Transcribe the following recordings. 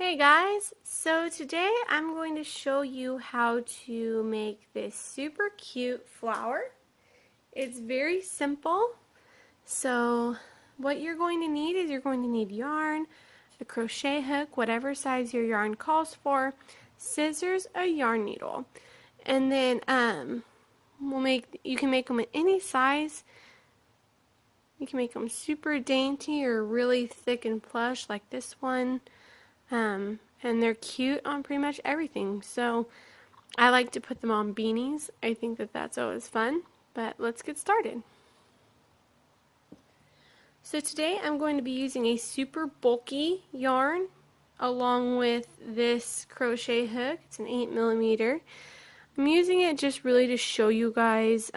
Hey guys, so today I'm going to show you how to make this super cute flower. It's very simple. So what you're going to need is you're going to need yarn, a crochet hook, whatever size your yarn calls for, scissors, a yarn needle. And then you can make them in any size. You can make them super dainty or really thick and plush like this one. And they're cute on pretty much everything. So I like to put them on beanies. I think that that's always fun. But let's get started. So today I'm going to be using a super bulky yarn along with this crochet hook. It's an 8mm. I'm using it just really to show you guys,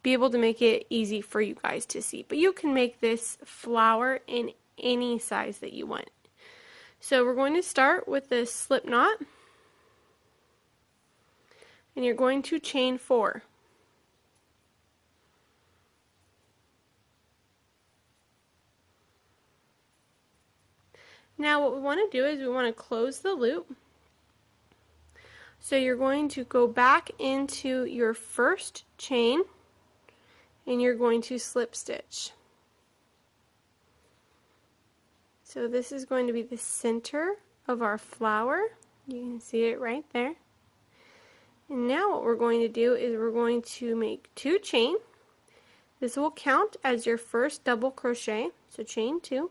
be able to make it easy for you guys to see. But you can make this flower in any size that you want. So we're going to start with this slip knot, and you're going to chain 4. Now what we want to do is we want to close the loop. So you're going to go back into your first chain and you're going to slip stitch. So this is going to be the center of our flower. You can see it right there. And now what we're going to do is we're going to make 2 chain. This will count as your first double crochet, so chain 2.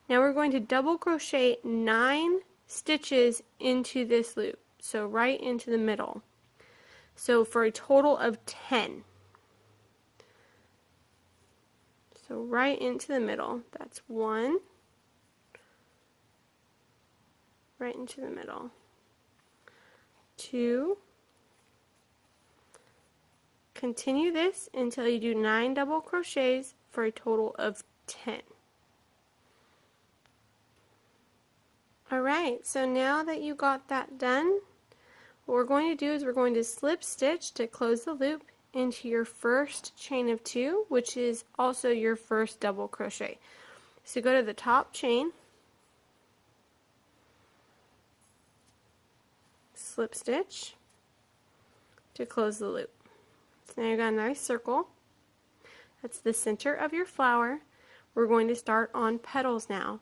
Now we're going to double crochet 9 stitches into this loop, so right into the middle. So for a total of 10. So right into the middle, that's 1. Right into the middle. 2. Continue this until you do 9 double crochets for a total of 10. Alright, so now that you got that done, what we're going to do is we're going to slip stitch to close the loop into your first chain of 2, which is also your first double crochet. So go to the top chain, slip stitch to close the loop. So now you've got a nice circle. That's the center of your flower. We're going to start on petals now.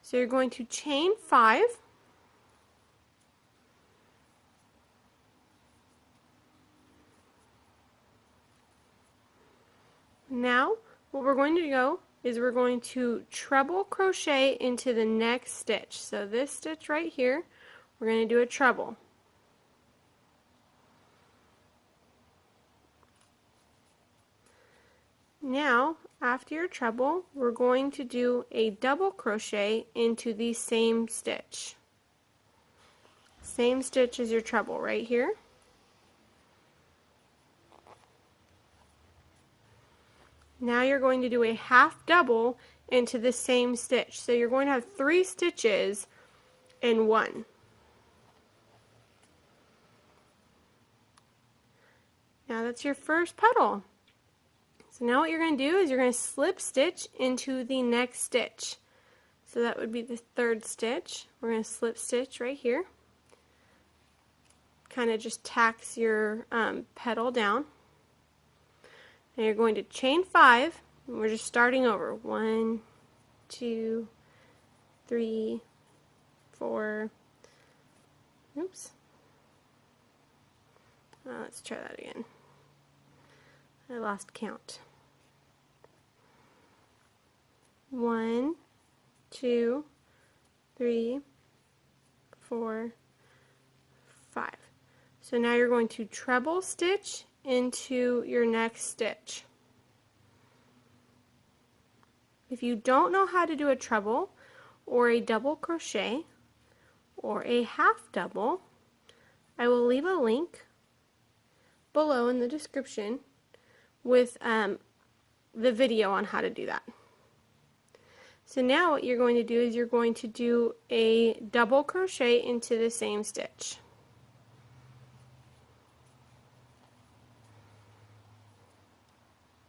So you're going to chain 5. Now what we're going to go is we're going to treble crochet into the next stitch. So this stitch right here, we're going to do a treble. Now, after your treble, we're going to do a double crochet into the same stitch. Same stitch as your treble right here. Now you're going to do a half double into the same stitch. So you're going to have 3 stitches in one. Now that's your first petal. So now what you're going to do is you're going to slip stitch into the next stitch. So that would be the 3rd stitch. We're going to slip stitch right here. Kind of just tacks your petal down. And you're going to chain 5. And we're just starting over. 1, 2, 3, 4. Oops. Let's try that again. I lost count. 1, 2, 3, 4, 5. So now you're going to treble stitch into your next stitch. If you don't know how to do a treble or a double crochet or a half double, I will leave a link below in the description with the video on how to do that. So now what you're going to do is you're going to do a double crochet into the same stitch.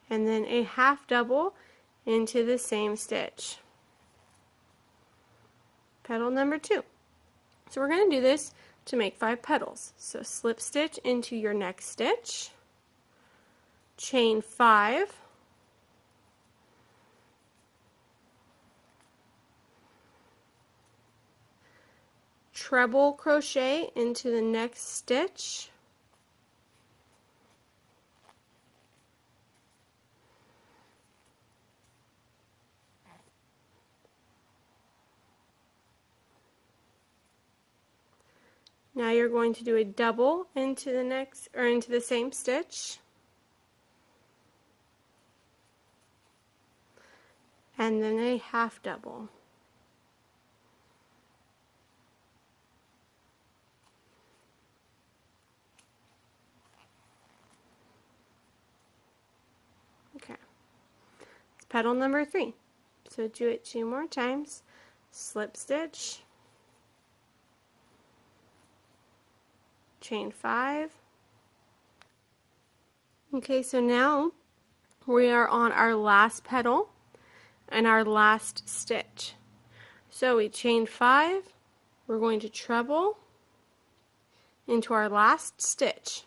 And then a half double into the same stitch. Petal number 2. So we're going to do this to make 5 petals. So slip stitch into your next stitch, chain 5, treble crochet into the next stitch, now you're going to do a double into the next, or into the same stitch, and then a half double. Okay, it's petal number 3. So do it 2 more times. Slip stitch, chain 5. Okay, so now we are on our last petal and our last stitch. So we chain 5, we're going to treble into our last stitch.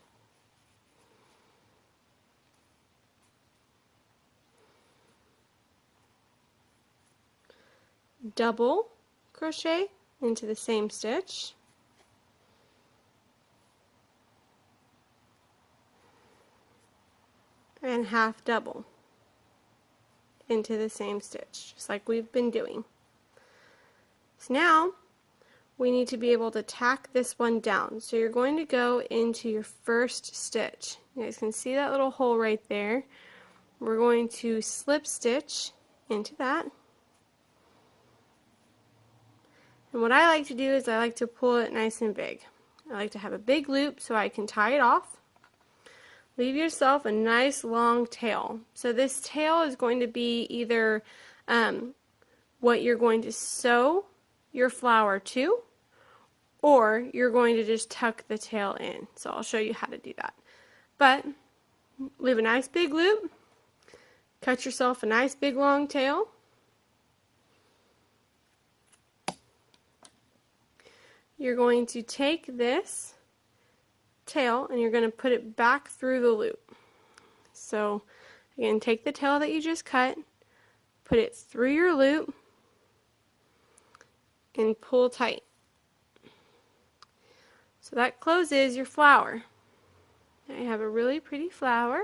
Double crochet into the same stitch, and half double into the same stitch, just like we've been doing. So now we need to be able to tack this one down. So you're going to go into your first stitch. You guys can see that little hole right there. We're going to slip stitch into that. And what I like to do is I like to pull it nice and big. I like to have a big loop so I can tie it off. Leave yourself a nice long tail. So this tail is going to be either what you're going to sew your flower to, or you're going to just tuck the tail in. So I'll show you how to do that. But leave a nice big loop, cut yourself a nice big long tail. You're going to take this tail and you're going to put it back through the loop. So again, take the tail that you just cut, put it through your loop, and pull tight. So that closes your flower. Now you have a really pretty flower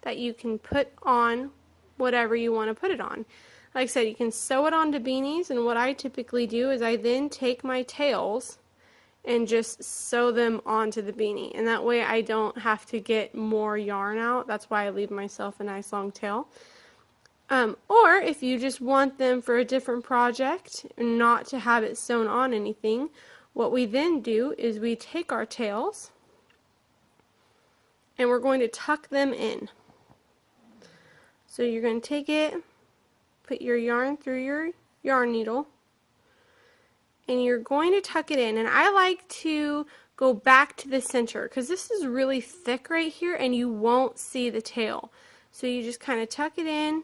that you can put on whatever you want to put it on. Like I said, you can sew it onto beanies, and what I typically do is I then take my tails and just sew them onto the beanie, and that way I don't have to get more yarn out. That's why I leave myself a nice long tail. Or if you just want them for a different project and not to have it sewn on anything, what we then do is we take our tails and we're going to tuck them in. So you're going to take it, put your yarn through your yarn needle, and you're going to tuck it in. And I like to go back to the center because this is really thick right here and you won't see the tail. So you just kind of tuck it in,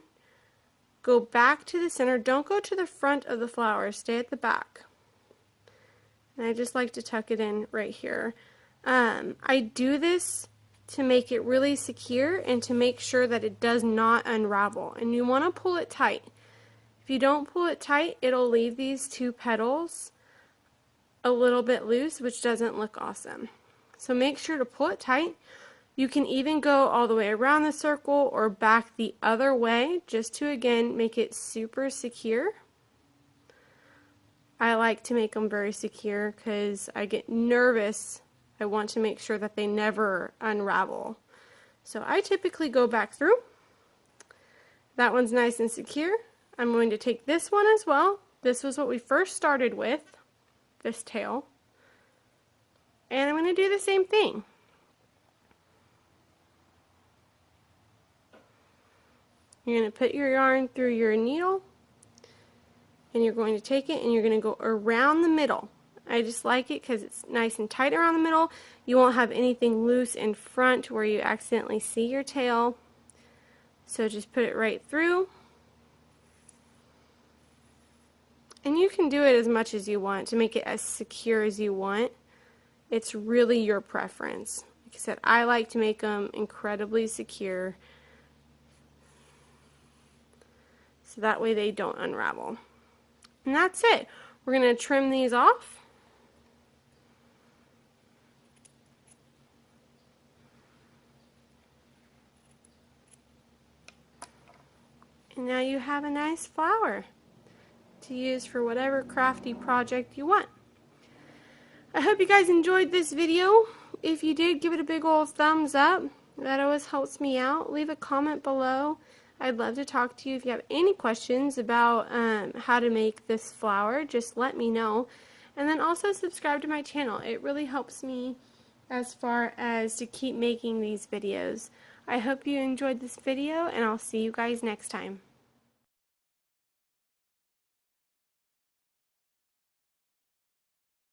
go back to the center. Don't go to the front of the flower, stay at the back. And I just like to tuck it in right here. I do this to make it really secure and to make sure that it does not unravel. And you want to pull it tight. If you don't pull it tight, it'll leave these 2 petals a little bit loose, which doesn't look awesome. So make sure to pull it tight. You can even go all the way around the circle or back the other way just to, again, make it super secure. I like to make them very secure because I get nervous. I want to make sure that they never unravel. So I typically go back through. That one's nice and secure. I'm going to take this one as well. This was what we first started with, this tail. And I'm going to do the same thing. You're going to put your yarn through your needle, and you're going to take it and you're going to go around the middle. I just like it because it's nice and tight around the middle. You won't have anything loose in front where you accidentally see your tail. So just put it right through. And you can do it as much as you want to make it as secure as you want. It's really your preference. Like I said, I like to make them incredibly secure so that way they don't unravel. And that's it. We're going to trim these off. And now you have a nice flower to use for whatever crafty project you want. I hope you guys enjoyed this video. If you did, give it a big old thumbs up. That always helps me out. Leave a comment below. I'd love to talk to you. If you have any questions about how to make this flower, just let me know. And then also subscribe to my channel. It really helps me as far as to keep making these videos. I hope you enjoyed this video, and I'll see you guys next time.